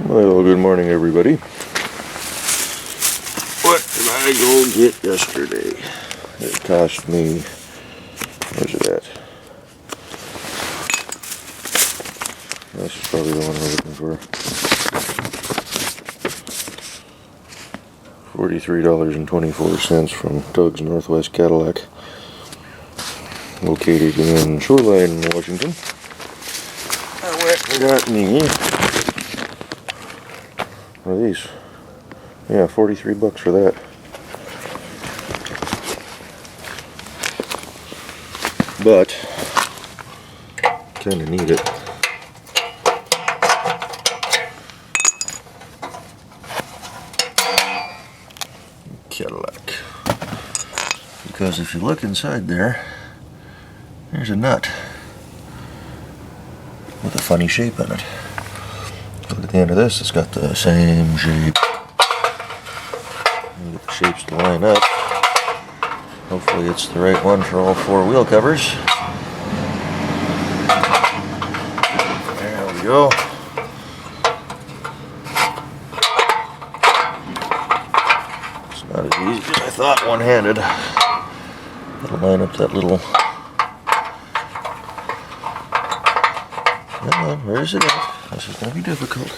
Well, good morning, everybody. What did I go get yesterday? It cost me, where's it at? This is probably the one we're looking for. $43.24 from Doug's Northwest Cadillac, located in Shoreline, Washington. I went and got me, what are these? Yeah, 43 bucks for that. But kind of need it. Cadillac. Because if you look inside there, there's a nut with a funny shape in it. Look at the end of this, it's got the same shape. You get the shapes to line up. Hopefully it's the right one for all four wheel covers. There we go. It's not as easy as I thought one-handed. It'll line up that little... Come on, where is it at? This is going to be difficult.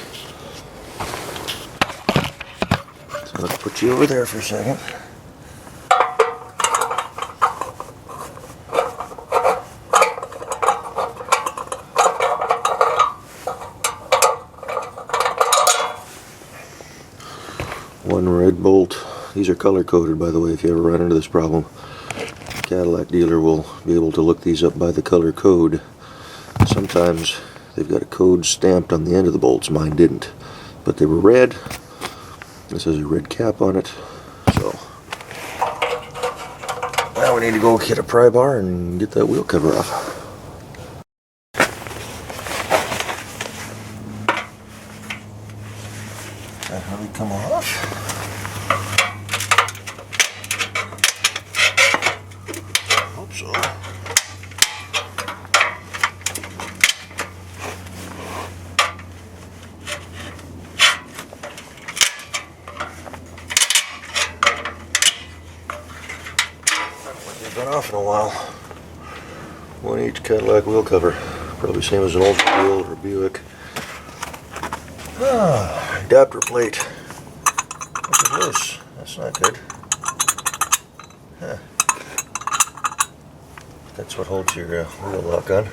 So let's put you over there for a second. One red bolt. These are color coded, by the way, if you ever run into this problem. The Cadillac dealer will be able to look these up by the color code. Sometimes they've got a code stamped on the end of the bolts. Mine didn't, but they were red. This has a red cap on it. So now we need to go get a pry bar and get that wheel cover off. That hardly come off. Hope so. Been off in a while. One each Cadillac wheel cover. Probably same as an Oldsmobile or Buick. Adapter plate. What's this? That's not good. Huh. That's what holds your wheel lock on.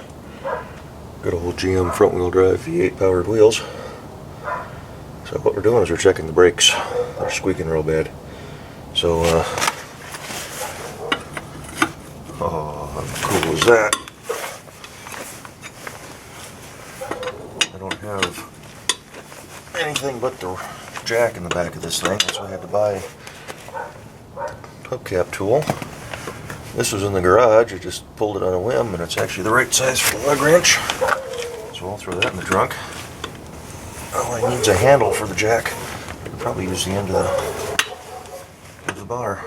Good old GM front wheel drive V8 powered wheels. So what we're doing is we're checking the brakes. They're squeaking real bad. So oh, how cool is that? I don't have anything but the jack in the back of this thing, so I had to buy a hubcap tool. This was in the garage, I just pulled it on a whim, and it's actually the right size for the lug wrench. So I'll throw that in the trunk. Oh, it needs a handle for the jack. I could probably use the end of the bar.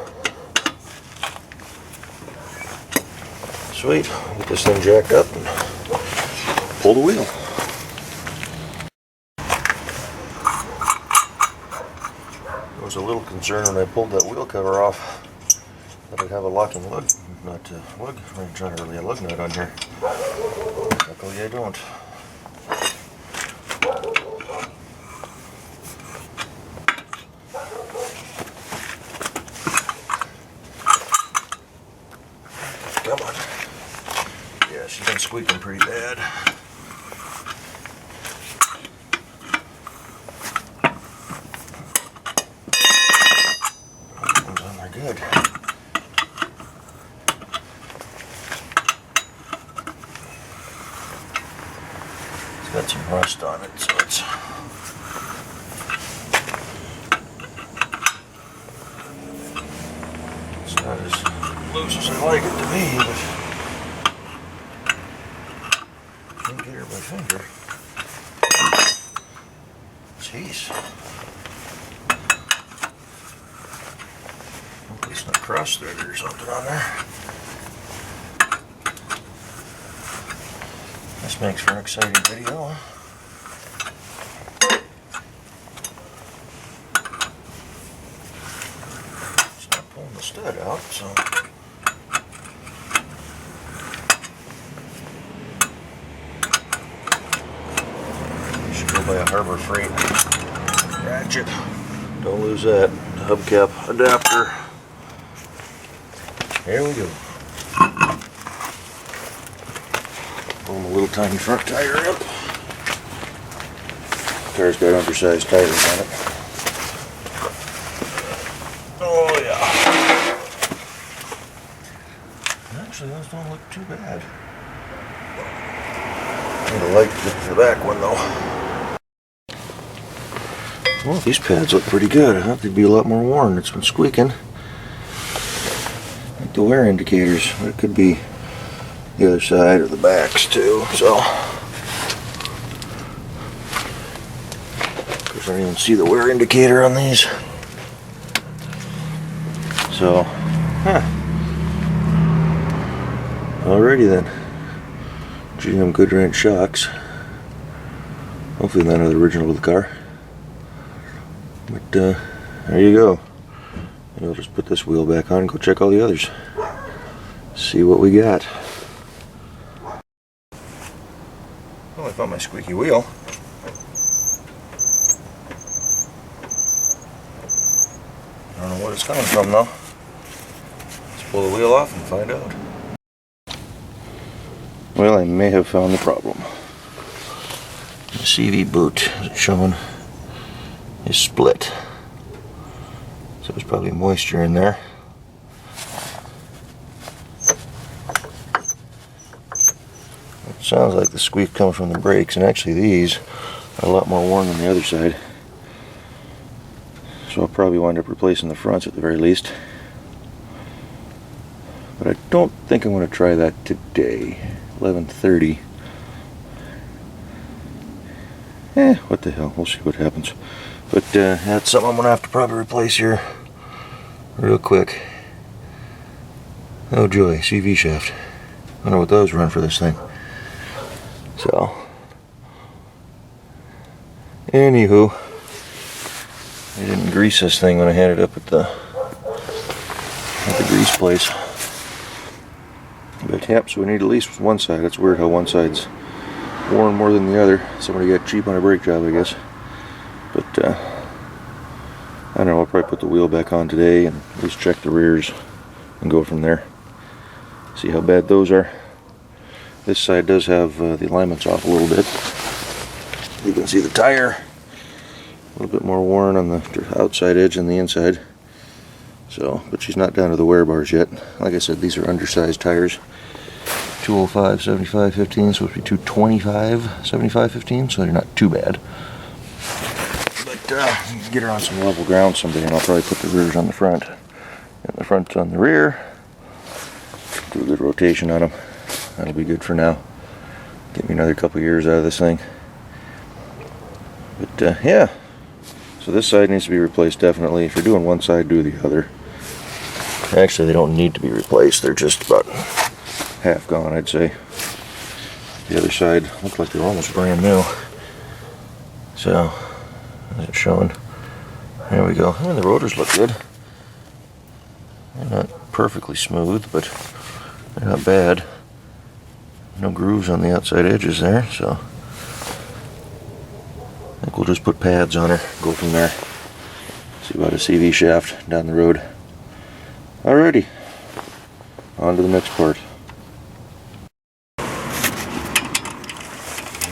Sweet, get this thing jacked up and pull the wheel. I was a little concerned when I pulled that wheel cover off that I'd have a locking lug nut, not really a lug nut on here. Luckily I don't. Come on. Yeah, she's been squeaking pretty bad. Those on there good. It's got some rust on it, so it's not as loose as I like it to be, but can't get her by finger. Jeez. Hope it's not cross-threaded or something on there. This makes for an exciting video. stud out, so you should go by a Harbor Freight ratchet. Don't lose that hubcap adapter. There we go. Pull my little tiny front tire up. Car's got undersized tires on it. Oh yeah. Actually, those don't look too bad. Need a light to get to the back one though. Well, these pads look pretty good. I thought they'd be a lot more worn. It's been squeaking. Like the wear indicators, but it could be the other side or the backs too. So, of course, I don't even see the wear indicator on these. So, alrighty then. GM Goodwrench shocks. Hopefully none of the original with the car. But there you go. And I'll just put this wheel back on and go check all the others. See what we got. Well, I found my squeaky wheel. I don't know what it's coming from though. Let's pull the wheel off and find out. Well, I may have found the problem. The CV boot is showing is split. So there's probably moisture in there. It sounds like the squeak comes from the brakes, and actually these are a lot more worn than the other side. So I'll probably wind up replacing the fronts at the very least. But I don't think I'm going to try that today. 11:30. What the hell, we'll see what happens. But that's something I'm going to have to probably replace here real quick. Oh joy, CV shaft. I don't know what those run for this thing. So, anywho, I didn't grease this thing when I had it up at the grease place. But yep, so we need at least one side. That's weird how one side's worn more than the other. Somebody got cheap on a brake job, I guess. But I don't know, I'll probably put the wheel back on today and at least check the rears and go from there. See how bad those are. This side does have the alignments off a little bit. You can see the tire a little bit more worn on the outside edge than the inside. So, but she's not down to the wear bars yet. Like I said, these are undersized tires. 205 75 15, supposed to be 225 75 15, so they're not too bad. But get her on some level ground someday, and I'll probably put the rears on the front and the front's on the rear. Do a good rotation on them. That'll be good for now. Get me another couple years out of this thing. But yeah, so this side needs to be replaced definitely. If you're doing one side, do the other. Actually, they don't need to be replaced. They're just about half gone, I'd say. The other side looked like they were almost brand new. So, is it showing? There we go. I mean, the rotors look good. They're not perfectly smooth, but they're not bad. No grooves on the outside edges there, so I think we'll just put pads on her, go from there. See about a CV shaft down the road. Alrighty, on to the next part.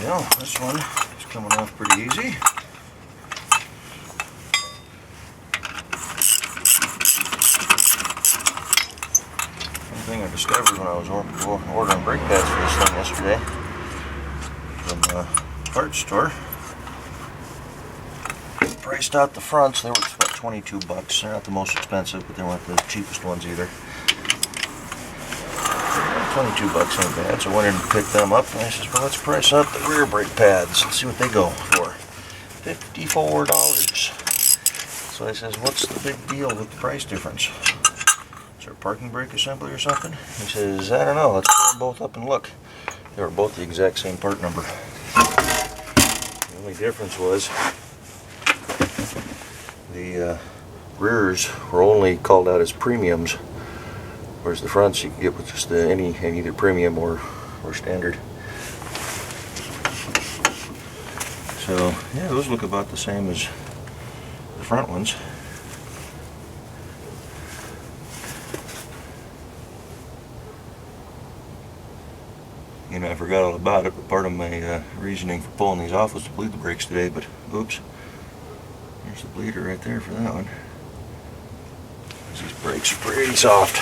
Well, this one is coming off pretty easy. One thing I discovered when I was ordering brake pads for this thing yesterday from the parts store. Priced out the fronts, they were about 22 bucks. They're not the most expensive, but they weren't the cheapest ones either. 22 bucks ain't bad, so I went in and picked them up, and I says, well, let's price out the rear brake pads and see what they go for. $54. So I says, what's the big deal with the price difference? Is there a parking brake assembly or something? He says, I don't know, let's pull them both up and look. They were both the exact same part number. The only difference was the rears were only called out as premiums, whereas the fronts you can get with just any either premium or standard. So yeah, those look about the same as the front ones. You know, I forgot all about it, but part of my reasoning for pulling these off was to bleed the brakes today, but oops. There's the bleeder right there for that one. These brakes are pretty soft.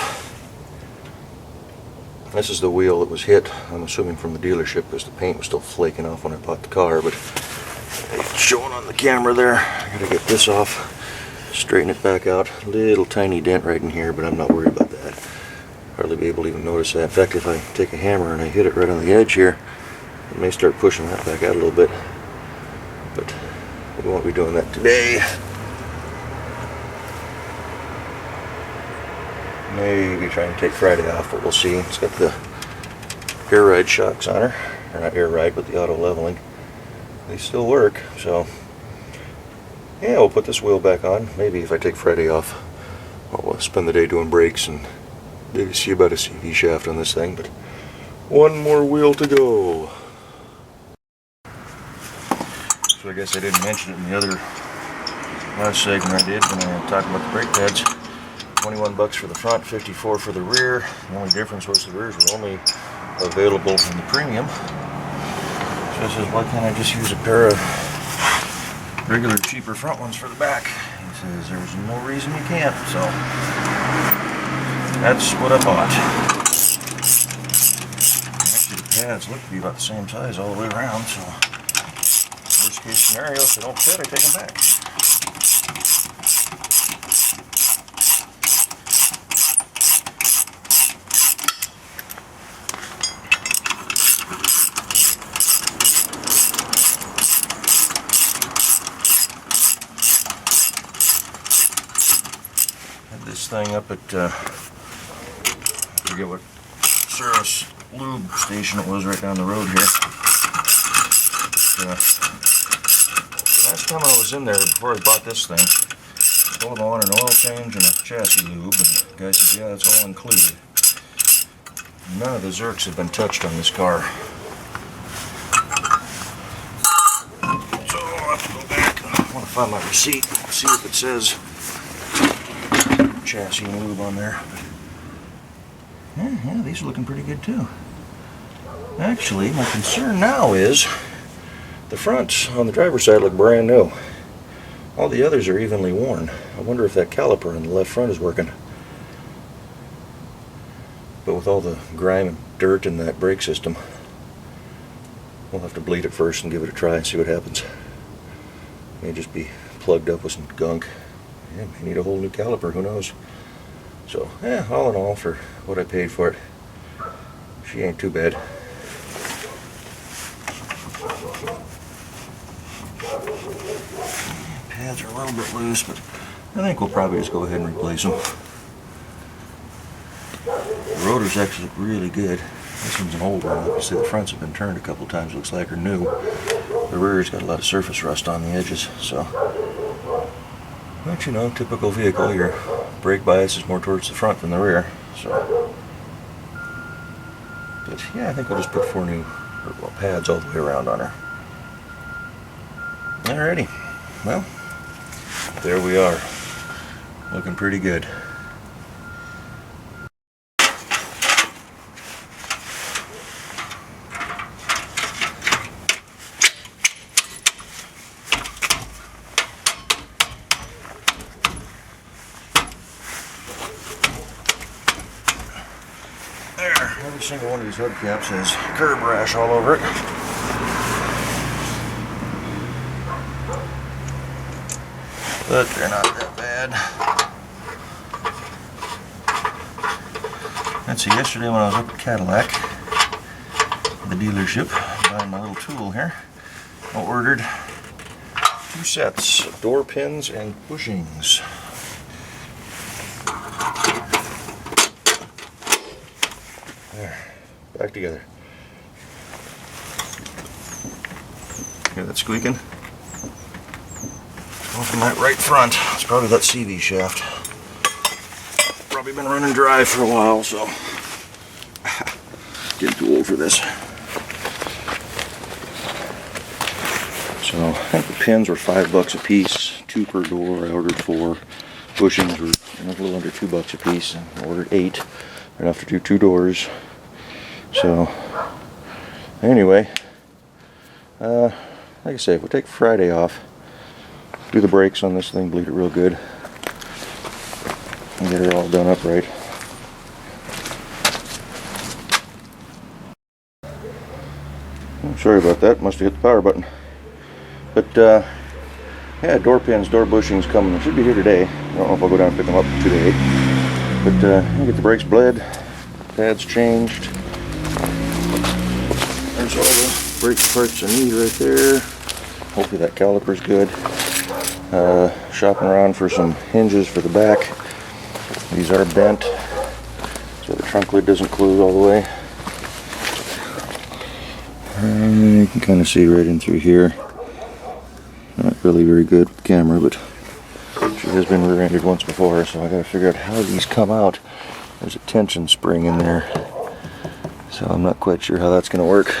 This is the wheel that was hit, I'm assuming from the dealership, because the paint was still flaking off when I bought the car, but it's showing on the camera there. I gotta get this off, straighten it back out. Little tiny dent right in here, but I'm not worried about that. Hardly be able to even notice that. In fact, if I take a hammer and I hit it right on the edge here, it may start pushing that back out a little bit. But we won't be doing that today. Maybe try and take Friday off, but we'll see. It's got the air ride shocks on her. Or not air ride, but the auto leveling. They still work, so yeah, we'll put this wheel back on. Maybe if I take Friday off, I'll spend the day doing brakes and maybe see about a CV shaft on this thing, but one more wheel to go. So I guess I didn't mention it in the other last segment I did when I talked about the brake pads. 21 bucks for the front, 54 for the rear. The only difference was the rears were only available in the premium. So I says, why can't I just use a pair of regular cheaper front ones for the back? He says, there's no reason you can't, so that's what I bought. Actually, the pads look to be about the same size all the way around, so worst case scenario, if they don't fit, I take them back. This thing up at I forget what service lube station it was right down the road here. Last time I was in there before I bought this thing, I told them I wanted an oil change and a chassis lube, and the guy said, yeah, that's all included. None of the Zerks have been touched on this car. So I'll have to go back. I want to find my receipt, see if it says chassis and lube on there. Yeah, these are looking pretty good too. Actually, my concern now is the fronts on the driver's side look brand new. All the others are evenly worn. I wonder if that caliper on the left front is working. But with all the grime and dirt in that brake system, we'll have to bleed it first and give it a try and see what happens. It may just be plugged up with some gunk. Yeah, may need a whole new caliper, who knows. So, yeah, all in all, for what I paid for it, she ain't too bad. Pads are a little bit loose, but I think we'll probably just go ahead and replace them. The rotors actually look really good. This one's an old one. You see the fronts have been turned a couple times, looks like, are new. The rear's got a lot of surface rust on the edges, so. But you know, typical vehicle, your brake bias is more towards the front than the rear, so. But yeah, I think we'll just put 4 new pads all the way around on her. Alrighty, well, there we are. Looking pretty good. Every single one of these hubcaps has curb rash all over it. But they're not that bad. Let's see, yesterday when I was up at Cadillac, the dealership, buying my little tool here, I ordered 2 sets of door pins and bushings. There, back together. Hear that squeaking? From that right front, it's probably that CV shaft. Probably been running dry for a while, so getting too old for this. So I think the pins were $5 a piece, 2 per door. I ordered 4. Bushings were a little under $2 a piece, and I ordered 8, enough to do 2 doors. So anyway, like I say, if we take Friday off, do the brakes on this thing, bleed it real good, and get it all done up right. Oh, sorry about that, must have hit the power button. But yeah, door pins, door bushings coming. They should be here today. I don't know if I'll go down and pick them up today. But I'll get the brakes bled, pads changed. There's all the brake parts I need right there. Hopefully that caliper's good. Shopping around for some hinges for the back. These are bent, so the trunk lid doesn't close all the way. You can kind of see right in through here. Not really very good with the camera, but she has been rear-ended once before, so I gotta figure out how these come out. There's a tension spring in there, so I'm not quite sure how that's gonna work.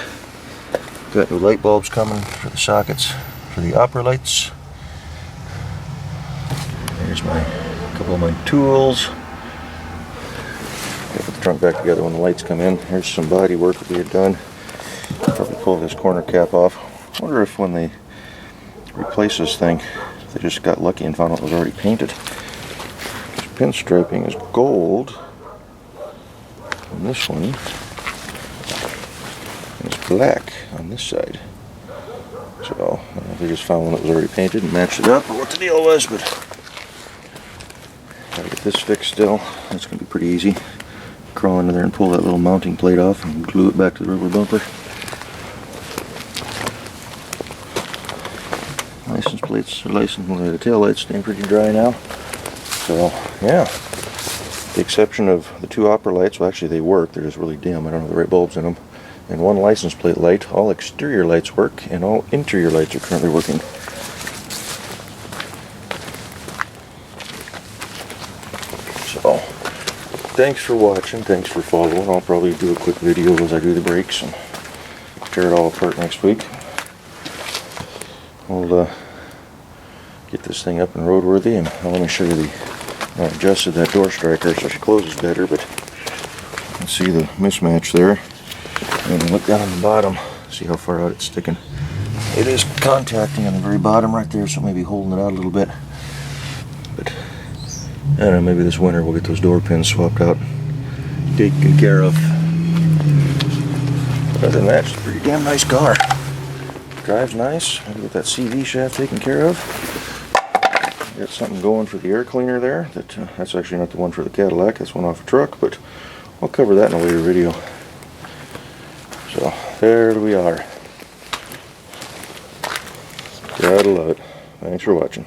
Got new light bulbs coming for the sockets for the upper lights. Here's a couple of my tools. Gotta put the trunk back together when the lights come in. Here's some body work that we had done. Probably pull this corner cap off. I wonder if when they replace this thing, they just got lucky and found out it was already painted. This pinstriping is gold on this one, and it's black on this side. So I don't know if they just found one that was already painted and matched it up or what the deal was, but gotta get this fixed still. That's gonna be pretty easy. Crawl into there and pull that little mounting plate off and glue it back to the rubber bumper. License plates, the tail lights staying pretty dry now. So yeah, the exception of the 2 upper lights, well actually they work, they're just really dim, I don't have the right bulbs in them. And 1 license plate light, all exterior lights work, and all interior lights are currently working. So, thanks for watching, thanks for following. I'll probably do a quick video as I do the brakes and tear it all apart next week. We'll get this thing up and roadworthy, and let me show you I adjusted that door striker so she closes better, but you can see the mismatch there. And look down on the bottom, see how far out it's sticking. It is contacting on the very bottom right there, so maybe holding it out a little bit. But I don't know, maybe this winter we'll get those door pins swapped out, taken care of. But other than that, it's a pretty damn nice car. Drives nice. I'll get that CV shaft taken care of. Got something going for the air cleaner there. That's actually not the one for the Cadillac. That's one off a truck, but I'll cover that in a later video. So there we are. Gotta love it. Thanks for watching.